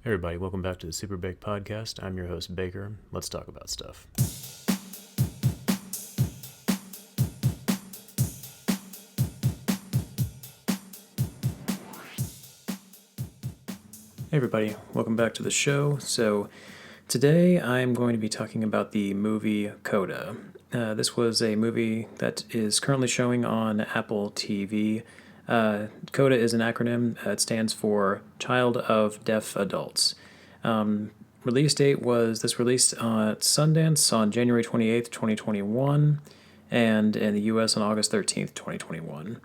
Hey everybody, welcome back to the SuperBake podcast. I'm your host, Baker. Let's talk about stuff. Hey everybody, welcome back to the show. So today I'm going to be talking about the movie CODA. This was a movie that is currently showing on Apple TV. CODA is an acronym. It stands for Child of Deaf Adults. Release date was this released at Sundance on January 28th, 2021, and in the U.S. on August 13th, 2021.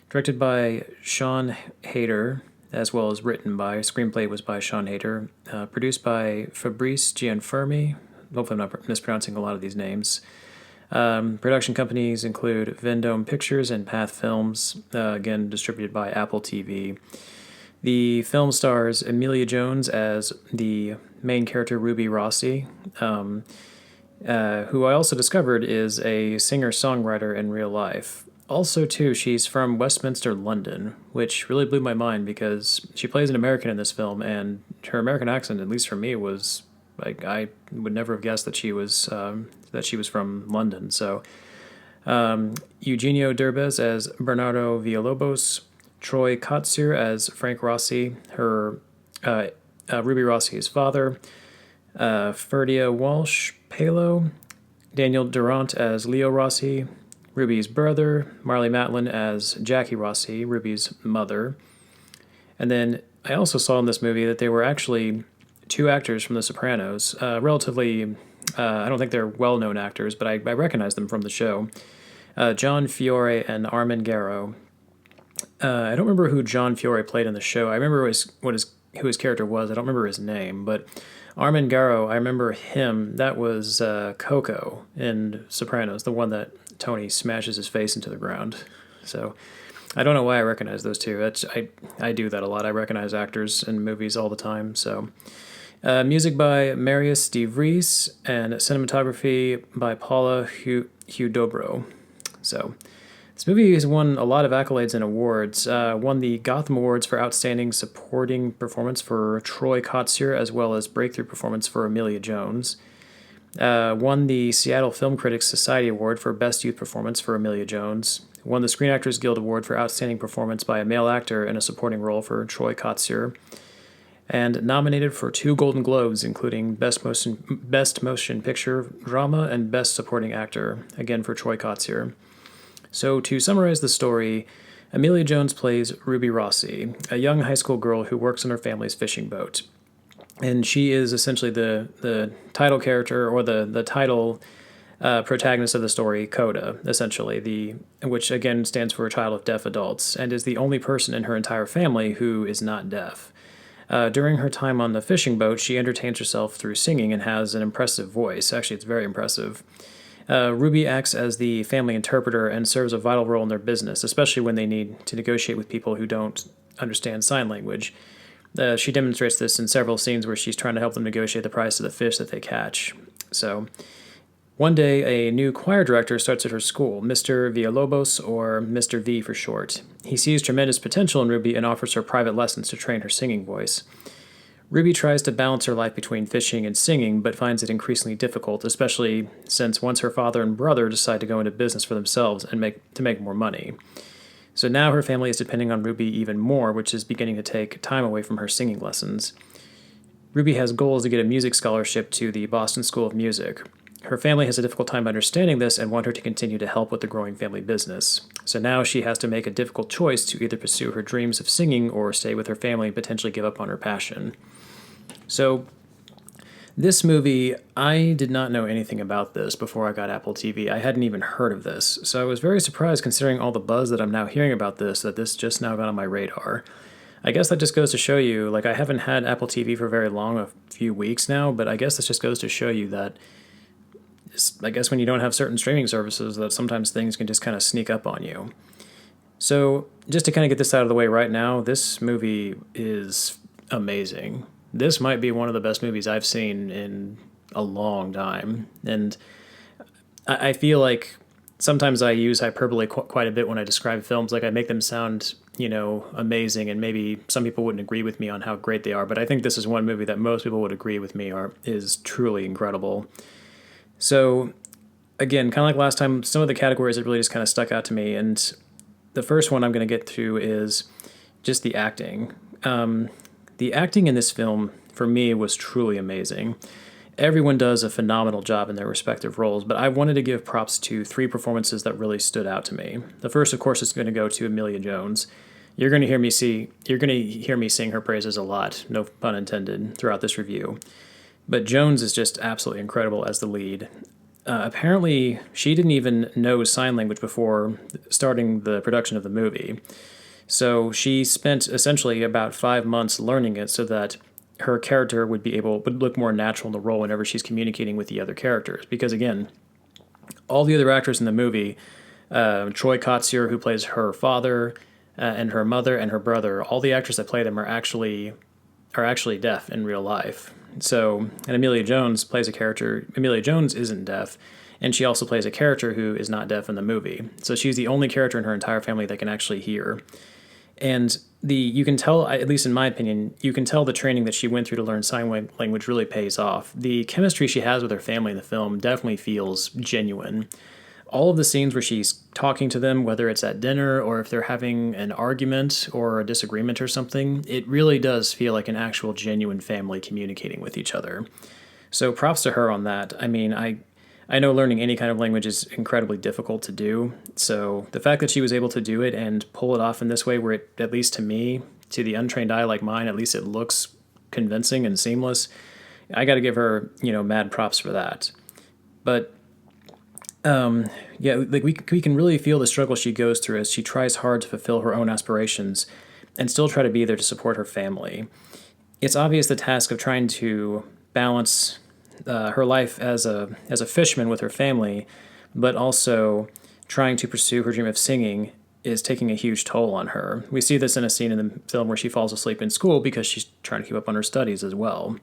Directed by Sean Hayter, as well as written by, screenplay was by Sean Hayter, produced by Fabrice Gianfermi. Hopefully I'm not mispronouncing a lot of these names. Production companies include Vendome Pictures and Path Films, again distributed by Apple TV. The film stars Amelia Jones as the main character Ruby Rossi, who I also discovered is a singer-songwriter in real life. Also, too, she's from Westminster, London, which really blew my mind because she plays an American in this film, and her American accent, at least for me, was like I would never have guessed that she was from London. So, Eugenio Derbez as Bernardo Villalobos, Troy Kotsur as Frank Rossi, her Ruby Rossi's father, Ferdia Walsh Palo, Daniel Durant as Leo Rossi, Ruby's brother, Marley Matlin as Jackie Rossi, Ruby's mother. And then I also saw in this movie that there were actually two actors from The Sopranos, relatively, I don't think they're well-known actors, but I recognize them from the show, John Fiore and Armin Garrow. I don't remember who John Fiore played in the show. I remember who his character was. I don't remember his name, but Armin Garrow, I remember him. That was Coco in Sopranos, the one that Tony smashes his face into the ground. So I don't know why I recognize those two. I do that a lot. I recognize actors in movies all the time. So music by Marius De Vries and cinematography by Paula Hudobro. So this movie has won a lot of accolades and awards. Won the Gotham Awards for Outstanding Supporting Performance for Troy Kotsur, as well as Breakthrough Performance for Amelia Jones. Won the Seattle Film Critics Society Award for Best Youth Performance for Amelia Jones. Won the Screen Actors Guild Award for Outstanding Performance by a Male Actor in a Supporting Role for Troy Kotsur. And nominated for 2 Golden Globes, including Best Motion Picture Drama and Best Supporting Actor, again for Troy Kotsur. So to summarize the story, Amelia Jones plays Ruby Rossi, a young high school girl who works on her family's fishing boat. And she is essentially the title character, or the title protagonist of the story, CODA, essentially, which again stands for Child of Deaf Adults, and is the only person in her entire family who is not deaf. During her time on the fishing boat, she entertains herself through singing and has an impressive voice. Actually, it's very impressive. Ruby acts as the family interpreter and serves a vital role in their business, especially when they need to negotiate with people who don't understand sign language. She demonstrates this in several scenes where she's trying to help them negotiate the price of the fish that they catch. So, one day, a new choir director starts at her school, Mr. Villalobos, or Mr. V for short. He sees tremendous potential in Ruby and offers her private lessons to train her singing voice. Ruby tries to balance her life between fishing and singing, but finds it increasingly difficult, especially since once her father and brother decide to go into business for themselves and make more money. So now her family is depending on Ruby even more, which is beginning to take time away from her singing lessons. Ruby has goals to get a music scholarship to the Boston School of Music. Her family has a difficult time understanding this and want her to continue to help with the growing family business. So now she has to make a difficult choice to either pursue her dreams of singing or stay with her family and potentially give up on her passion. So, this movie, I did not know anything about this before I got Apple TV. I hadn't even heard of this. So I was very surprised, considering all the buzz that I'm now hearing about this, that this just now got on my radar. I guess that just goes to show you, like, I haven't had Apple TV for very long, a few weeks now, but I guess this just goes to show you that, I guess when you don't have certain streaming services, that sometimes things can just kind of sneak up on you. So, just to kind of get this out of the way right now, this movie is amazing. This might be one of the best movies I've seen in a long time. And I feel like sometimes I use hyperbole quite a bit when I describe films. Like, I make them sound amazing, and maybe some people wouldn't agree with me on how great they are, but I think this is one movie that most people would agree with me is truly incredible. So again, kind of like last time, some of the categories that really just kind of stuck out to me, and the first one I'm going to get to is just the acting. The acting in this film, for me, was truly amazing. Everyone does a phenomenal job in their respective roles, but I wanted to give props to three performances that really stood out to me. The first, of course, is going to go to Amelia Jones. You're going to hear me sing her praises a lot, no pun intended, throughout this review. But Jones is just absolutely incredible as the lead. Apparently, she didn't even know sign language before starting the production of the movie. So she spent essentially about 5 months learning it so that her character would look more natural in the role whenever she's communicating with the other characters. Because again, all the other actors in the movie, Troy Kotsur, who plays her father, and her mother and her brother, all the actors that play them are actually deaf in real life. So, and Amelia Jones plays a character. Amelia Jones isn't deaf, and she also plays a character who is not deaf in the movie. So she's the only character in her entire family that can actually hear. And you can tell, at least in my opinion, you can tell the training that she went through to learn sign language really pays off. The chemistry she has with her family in the film definitely feels genuine. All of the scenes where she's talking to them, whether it's at dinner or if they're having an argument or a disagreement or something, it really does feel like an actual genuine family communicating with each other. So props to her on that. I mean, I know learning any kind of language is incredibly difficult to do, so the fact that she was able to do it and pull it off in this way where it, at least to me, to the untrained eye like mine, at least it looks convincing and seamless, I got to give her, mad props for that. But yeah, like we can really feel the struggle she goes through as she tries hard to fulfill her own aspirations and still try to be there to support her family. It's obvious the task of trying to balance her life as a fisherman with her family, but also trying to pursue her dream of singing is taking a huge toll on her. We see this in a scene in the film where she falls asleep in school because she's trying to keep up on her studies as well.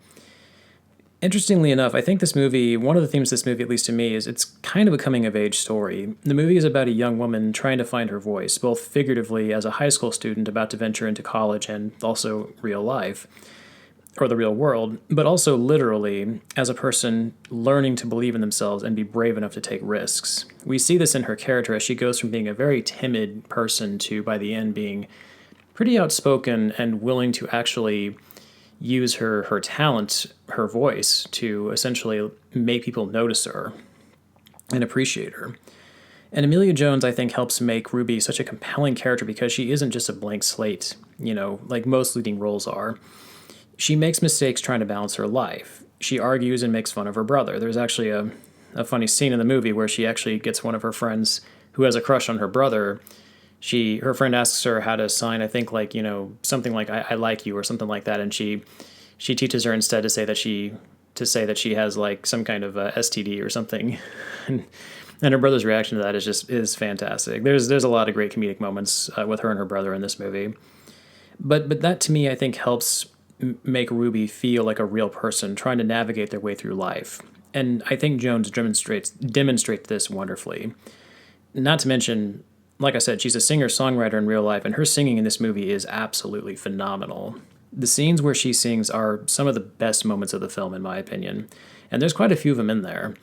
Interestingly enough, I think this movie, one of the themes of this movie, at least to me, is it's kind of a coming-of-age story. The movie is about a young woman trying to find her voice, both figuratively as a high school student about to venture into college and also real life, or the real world, but also literally as a person learning to believe in themselves and be brave enough to take risks. We see this in her character as she goes from being a very timid person to, by the end, being pretty outspoken and willing to actually use her talent, her voice, to essentially make people notice her and appreciate her. And Amelia Jones, I think, helps make Ruby such a compelling character because she isn't just a blank slate, like most leading roles are. She makes mistakes trying to balance her life. She argues and makes fun of her brother. There's actually a funny scene in the movie where she actually gets one of her friends who has a crush on her brother. Her friend asks her how to sign, I think, like, something like I like you or something like that, and she teaches her instead to say that she has like some kind of STD or something. And her brother's reaction to that is fantastic. There's a lot of great comedic moments with her and her brother in this movie. But that to me I think helps make Ruby feel like a real person trying to navigate their way through life. And I think Jones demonstrates this wonderfully. Not to mention, like I said, she's a singer-songwriter in real life, and her singing in this movie is absolutely phenomenal. The scenes where she sings are some of the best moments of the film, in my opinion, and there's quite a few of them in there.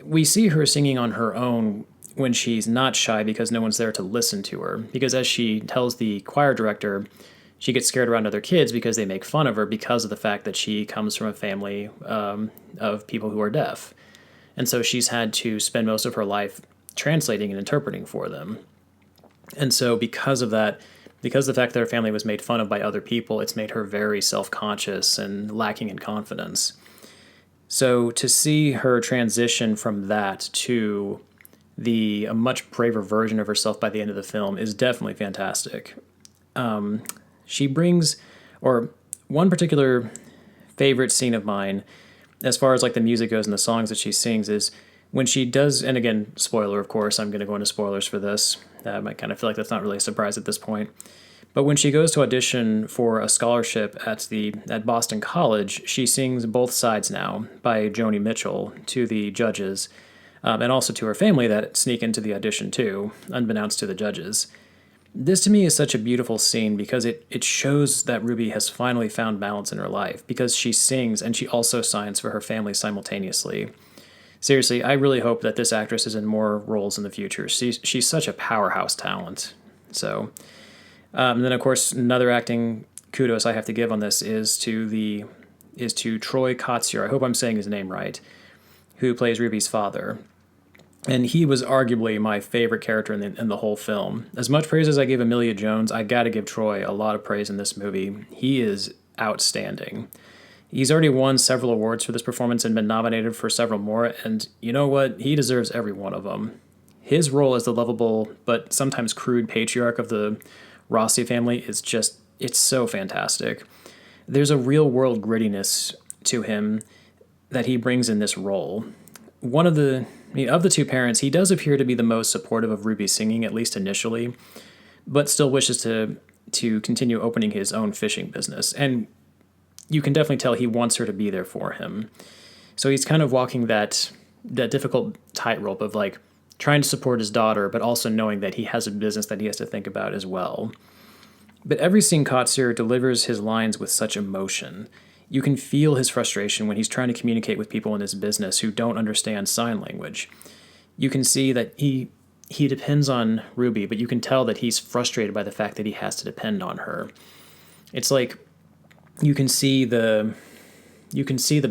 We see her singing on her own when she's not shy because no one's there to listen to her, because as she tells the choir director, she gets scared around other kids because they make fun of her because of the fact that she comes from a family of people who are deaf. And so she's had to spend most of her life translating and interpreting for them. And so because of that, because of the fact that her family was made fun of by other people, it's made her very self-conscious and lacking in confidence. So to see her transition from that to a much braver version of herself by the end of the film is definitely fantastic. She brings, or one particular favorite scene of mine, as far as like the music goes and the songs that she sings, is when she does, and again, spoiler, of course, I'm going to go into spoilers for this. I might kind of feel like that's not really a surprise at this point. But when she goes to audition for a scholarship at Boston College, she sings Both Sides Now by Joni Mitchell to the judges, and also to her family that sneak into the audition too, unbeknownst to the judges. This to me is such a beautiful scene because it shows that Ruby has finally found balance in her life because she sings and she also signs for her family simultaneously. Seriously, I really hope that this actress is in more roles in the future. She's such a powerhouse talent. So, and then of course another acting kudos I have to give on this is to Troy Kotsur. I hope I'm saying his name right, who plays Ruby's father. And he was arguably my favorite character in the whole film. As much praise as I gave Amelia Jones, I gotta give Troy a lot of praise in this movie. He is outstanding. He's already won several awards for this performance and been nominated for several more, and you know what? He deserves every one of them. His role as the lovable but sometimes crude patriarch of the Rossi family is just, it's so fantastic. There's a real world grittiness to him that he brings in this role. One of the two parents, he does appear to be the most supportive of Ruby's singing, at least initially, but still wishes to continue opening his own fishing business. And you can definitely tell he wants her to be there for him. So he's kind of walking that difficult tightrope of like trying to support his daughter, but also knowing that he has a business that he has to think about as well. But every scene Kotsur delivers his lines with such emotion. You can feel his frustration when he's trying to communicate with people in his business who don't understand sign language. You can see that he depends on Ruby, but you can tell that he's frustrated by the fact that he has to depend on her. It's like you can see the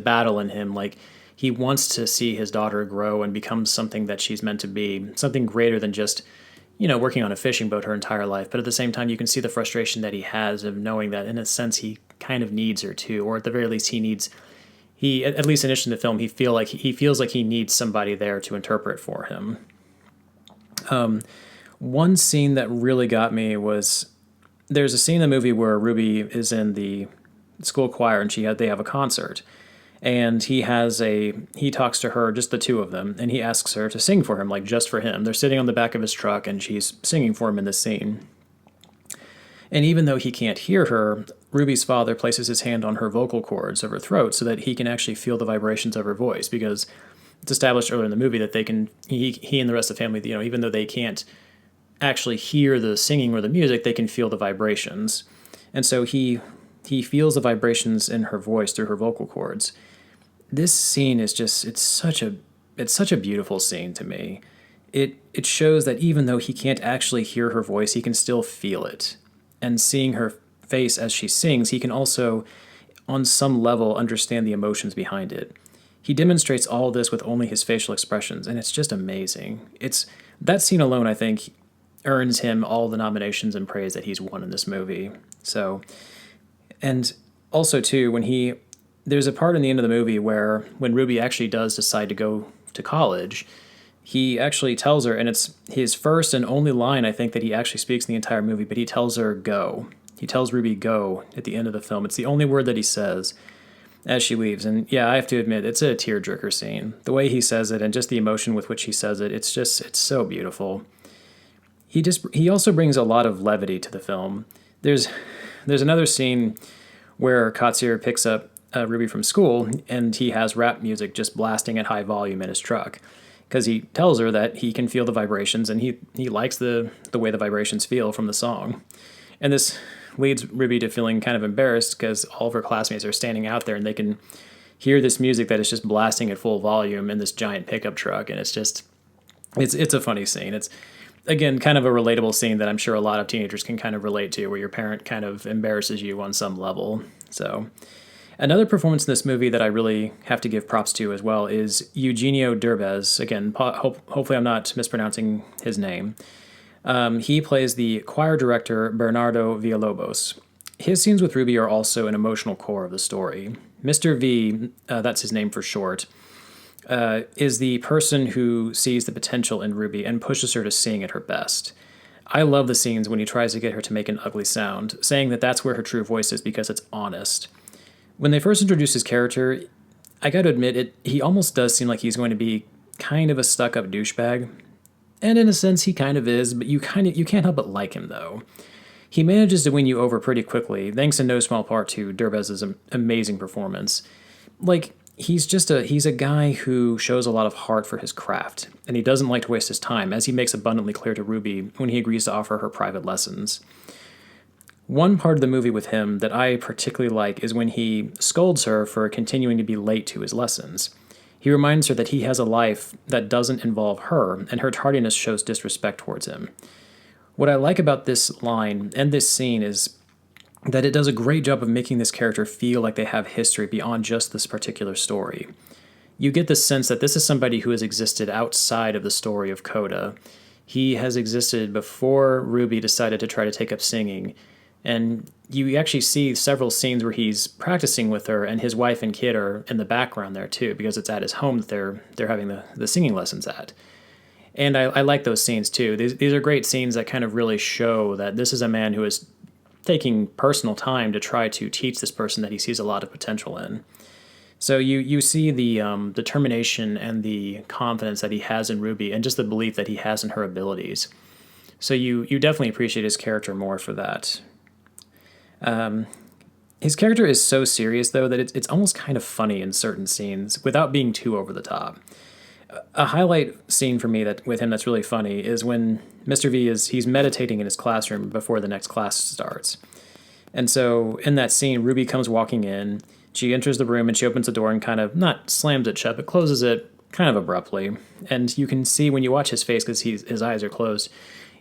battle in him, like he wants to see his daughter grow and become something that she's meant to be, something greater than just, working on a fishing boat her entire life. But at the same time, you can see the frustration that he has of knowing that in a sense he kind of needs her too, or at the very least at least initially in the film, he feels like he needs somebody there to interpret for him. One scene that really got me was there's a scene in the movie where Ruby is in the school choir and they have a concert, and he talks to her, just the two of them, and he asks her to sing for him, like just for him. They're sitting on the back of his truck and she's singing for him in this scene. And even though he can't hear her, Ruby's father places his hand on her vocal cords of her throat so that he can actually feel the vibrations of her voice, because it's established earlier in the movie that he and the rest of the family, even though they can't actually hear the singing or the music, they can feel the vibrations. And so he feels the vibrations in her voice through her vocal cords. This scene is just, it's such a beautiful scene to me. It shows that even though he can't actually hear her voice, he can still feel it. And seeing her face as she sings, he can also, on some level, understand the emotions behind it. He demonstrates all this with only his facial expressions, and it's just amazing. That scene alone, I think, earns him all the nominations and praise that he's won in this movie. So, and also too, there's a part in the end of the movie where when Ruby actually does decide to go to college, he actually tells her, and it's his first and only line I think that he actually speaks in the entire movie, but he tells her go. He tells Ruby go at the end of the film. It's the only word that he says as she leaves. And yeah, I have to admit, it's a tearjerker scene. The way he says it and just the emotion with which he says it, it's so beautiful. He also brings a lot of levity to the film. There's another scene where Kotsur picks up Ruby from school, and he has rap music just blasting at high volume in his truck, because he tells her that he can feel the vibrations, and he likes the way the vibrations feel from the song. And this leads Ruby to feeling kind of embarrassed because all of her classmates are standing out there and they can hear this music that is just blasting at full volume in this giant pickup truck, and it's a funny scene. It's, again, kind of a relatable scene that I'm sure a lot of teenagers can kind of relate to, where your parent kind of embarrasses you on some level. So another performance in this movie that I really have to give props to as well is Eugenio Derbez. Again, hopefully I'm not mispronouncing his name. He plays the choir director Bernardo Villalobos. His scenes with Ruby are also an emotional core of the story. Mr. V, that's his name for short, is the person who sees the potential in Ruby and pushes her to sing at her best. I love the scenes when he tries to get her to make an ugly sound, saying that that's where her true voice is because it's honest. When they first introduce his character, I gotta admit, he almost does seem like he's going to be kind of a stuck-up douchebag. And in a sense, he kind of is, but you can't help but like him, though. He manages to win you over pretty quickly, thanks in no small part to Derbez's amazing performance. Like, he's a guy who shows a lot of heart for his craft, and he doesn't like to waste his time, as he makes abundantly clear to Ruby when he agrees to offer her private lessons. One part of the movie with him that I particularly like is when he scolds her for continuing to be late to his lessons. He reminds her that he has a life that doesn't involve her, and her tardiness shows disrespect towards him. What I like about this line and this scene is that it does a great job of making this character feel like they have history beyond just this particular story. You get the sense that this is somebody who has existed outside of the story of CODA. He has existed before Ruby decided to try to take up singing, and you actually see several scenes where he's practicing with her, and his wife and kid are in the background there too, because it's at his home that they're having the singing lessons at. And I like those scenes too. These are great scenes that kind of really show that this is a man who is taking personal time to try to teach this person that he sees a lot of potential in. So you see the determination and the confidence that he has in Ruby, and just the belief that he has in her abilities. So you definitely appreciate his character more for that. His character is so serious, though, that it's almost kind of funny in certain scenes without being too over the top. A highlight scene for me that with him that's really funny is when Mr. V he's meditating in his classroom before the next class starts. And so in that scene, Ruby comes walking in. She enters the room and she opens the door and kind of not slams it shut, but closes it kind of abruptly. And you can see when you watch his face, because his eyes are closed,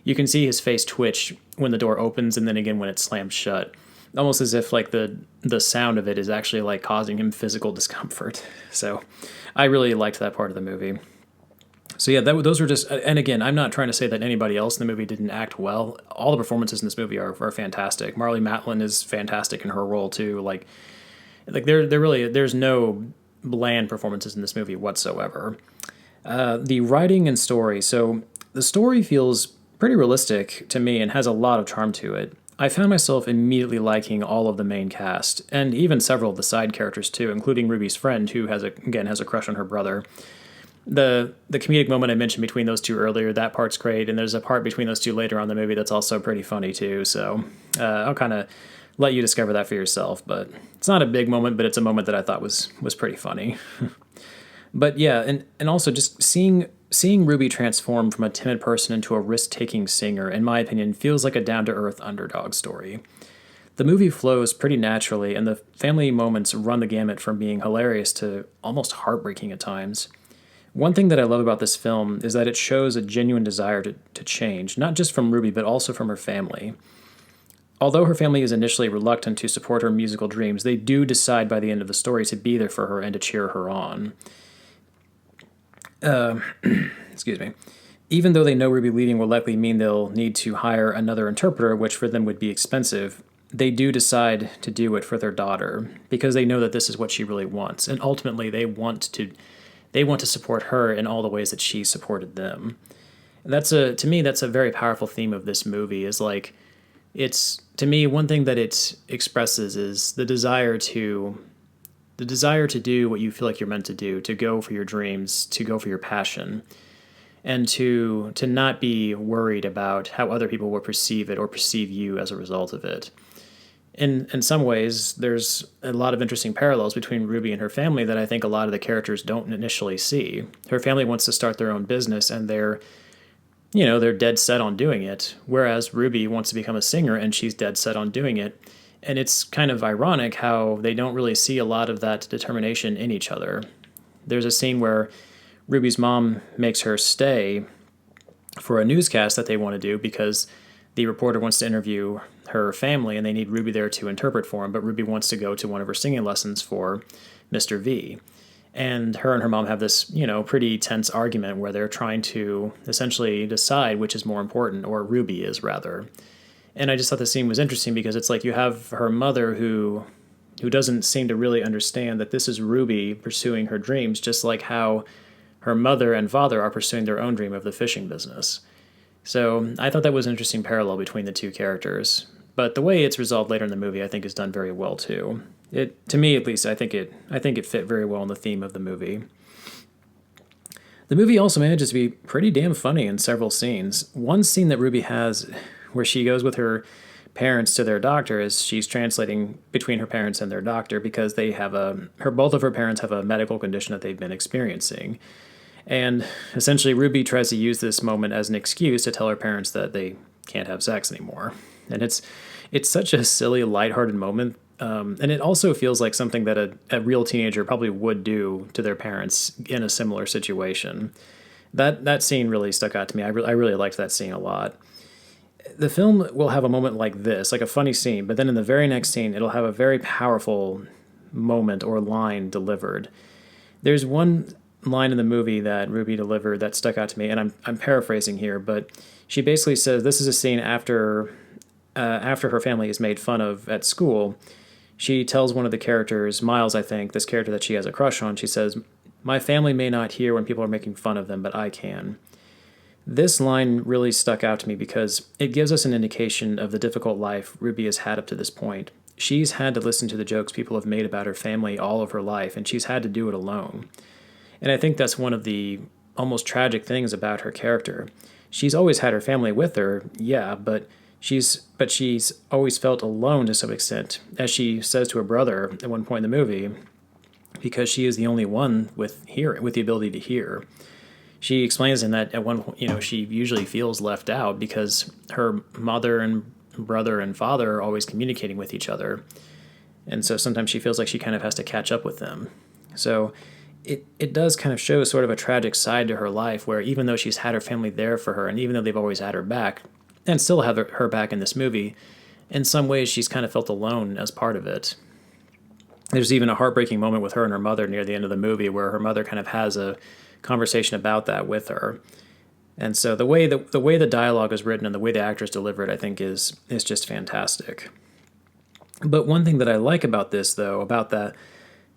you can see his face twitch when the door opens and then again when it slams shut. Almost as if like the sound of it is actually like causing him physical discomfort. So I really liked that part of the movie. So yeah, those were just, and again, I'm not trying to say that anybody else in the movie didn't act well. All the performances in this movie are fantastic. Marlee Matlin is fantastic in her role too. Like they're really, there's no bland performances in this movie whatsoever. The writing and story. So the story feels pretty realistic to me and has a lot of charm to it. I found myself immediately liking all of the main cast, and even several of the side characters too, including Ruby's friend, who has a crush on her brother. The comedic moment I mentioned between those two earlier, that part's great, and there's a part between those two later on in the movie that's also pretty funny too, so I'll kind of let you discover that for yourself, but it's not a big moment, but it's a moment that I thought was pretty funny. But yeah, and also just seeing Ruby transform from a timid person into a risk-taking singer, in my opinion, feels like a down-to-earth underdog story. The movie flows pretty naturally, and the family moments run the gamut from being hilarious to almost heartbreaking at times. One thing that I love about this film is that it shows a genuine desire to change, not just from Ruby, but also from her family. Although her family is initially reluctant to support her musical dreams, they do decide by the end of the story to be there for her and to cheer her on. Excuse me. Even though they know Ruby leaving will likely mean they'll need to hire another interpreter, which for them would be expensive, they do decide to do it for their daughter because they know that this is what she really wants, and ultimately they want to support her in all the ways that she supported them. To me that's a very powerful theme of this movie. Is like, it's, to me, one thing that it expresses is the desire to do what you feel like you're meant to do, to go for your dreams, to go for your passion, and to not be worried about how other people will perceive it or perceive you as a result of it. In some ways, there's a lot of interesting parallels between Ruby and her family that I think a lot of the characters don't initially see. Her family wants to start their own business, and they're dead set on doing it, whereas Ruby wants to become a singer, and she's dead set on doing it. And it's kind of ironic how they don't really see a lot of that determination in each other. There's a scene where Ruby's mom makes her stay for a newscast that they want to do because the reporter wants to interview her family and they need Ruby there to interpret for him, but Ruby wants to go to one of her singing lessons for Mr. V. And her mom have this, pretty tense argument where they're trying to essentially decide which is more important, or Ruby is, rather. And I just thought the scene was interesting because it's like you have her mother who doesn't seem to really understand that this is Ruby pursuing her dreams, just like how her mother and father are pursuing their own dream of the fishing business. So I thought that was an interesting parallel between the two characters. But the way it's resolved later in the movie, I think, is done very well too. To me at least, I think it fit very well in the theme of the movie. The movie also manages to be pretty damn funny in several scenes. One scene that Ruby has where she goes with her parents to their doctor as she's translating between her parents and their doctor because they have both of her parents have a medical condition that they've been experiencing. And essentially Ruby tries to use this moment as an excuse to tell her parents that they can't have sex anymore. And it's such a silly, lighthearted moment. And it also feels like something that a real teenager probably would do to their parents in a similar situation. That scene really stuck out to me. I really liked that scene a lot. The film will have a moment like this, like a funny scene, but then in the very next scene, it'll have a very powerful moment or line delivered. There's one line in the movie that Ruby delivered that stuck out to me, and I'm paraphrasing here, but she basically says this is a scene after her family is made fun of at school. She tells one of the characters, Miles, I think, this character that she has a crush on, she says, "My family may not hear when people are making fun of them, but I can." This line really stuck out to me because it gives us an indication of the difficult life Ruby has had up to this point. She's had to listen to the jokes people have made about her family all of her life, and she's had to do it alone. And I think that's one of the almost tragic things about her character. She's always had her family with her, yeah, but she's always felt alone to some extent, as she says to her brother at one point in the movie, because she is the only one with the ability to hear. She explains in that at one point, she usually feels left out because her mother and brother and father are always communicating with each other. And so sometimes she feels like she kind of has to catch up with them. So it does kind of show sort of a tragic side to her life where even though she's had her family there for her and even though they've always had her back and still have her back in this movie, in some ways she's kind of felt alone as part of it. There's even a heartbreaking moment with her and her mother near the end of the movie where her mother kind of has a conversation about that with her. And so the way the dialogue is written and the way the actors deliver it, I think is just fantastic. But one thing that I like about this, though, about that,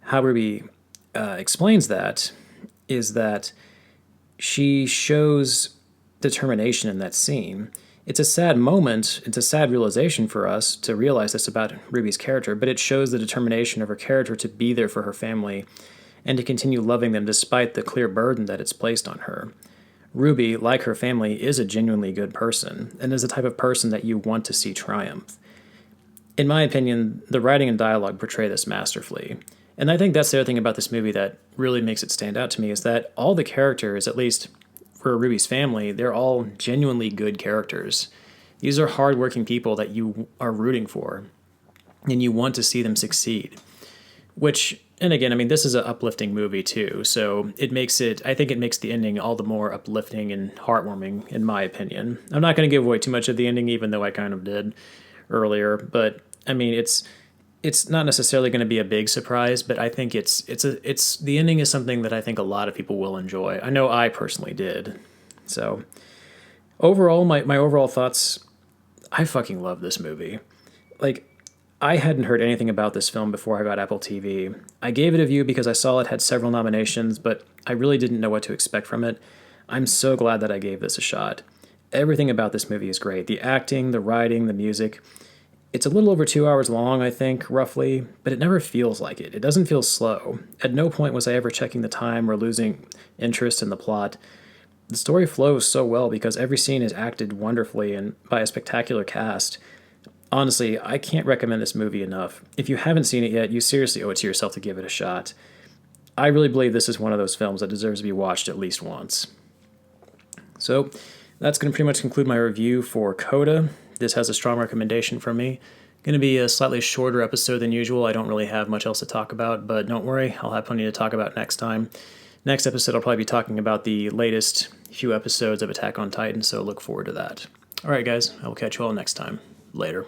how Ruby explains that, is that she shows determination in that scene. It's a sad moment, it's a sad realization for us to realize this about Ruby's character, but it shows the determination of her character to be there for her family and to continue loving them despite the clear burden that it's placed on her. Ruby, like her family, is a genuinely good person, and is the type of person that you want to see triumph. In my opinion, the writing and dialogue portray this masterfully. And I think that's the other thing about this movie that really makes it stand out to me is that all the characters, at least for Ruby's family, they're all genuinely good characters. These are hardworking people that you are rooting for, and you want to see them succeed. Which, and again, I mean, this is an uplifting movie too, so I think it makes the ending all the more uplifting and heartwarming, in my opinion. I'm not going to give away too much of the ending, even though I kind of did earlier, but I mean, it's not necessarily going to be a big surprise, but I think the ending is something that I think a lot of people will enjoy. I know I personally did. So overall, my overall thoughts, I fucking love this movie. Like, I hadn't heard anything about this film before I got Apple TV. I gave it a view because I saw it had several nominations, but I really didn't know what to expect from it. I'm so glad that I gave this a shot. Everything about this movie is great. The acting, the writing, the music. It's a little over 2 hours long, I think, roughly, but it never feels like it. It doesn't feel slow. At no point was I ever checking the time or losing interest in the plot. The story flows so well because every scene is acted wonderfully and by a spectacular cast. Honestly, I can't recommend this movie enough. If you haven't seen it yet, you seriously owe it to yourself to give it a shot. I really believe this is one of those films that deserves to be watched at least once. So, that's going to pretty much conclude my review for CODA. This has a strong recommendation from me. Going to be a slightly shorter episode than usual. I don't really have much else to talk about, but don't worry, I'll have plenty to talk about next time. Next episode, I'll probably be talking about the latest few episodes of Attack on Titan, so look forward to that. All right, guys, I will catch you all next time. Later.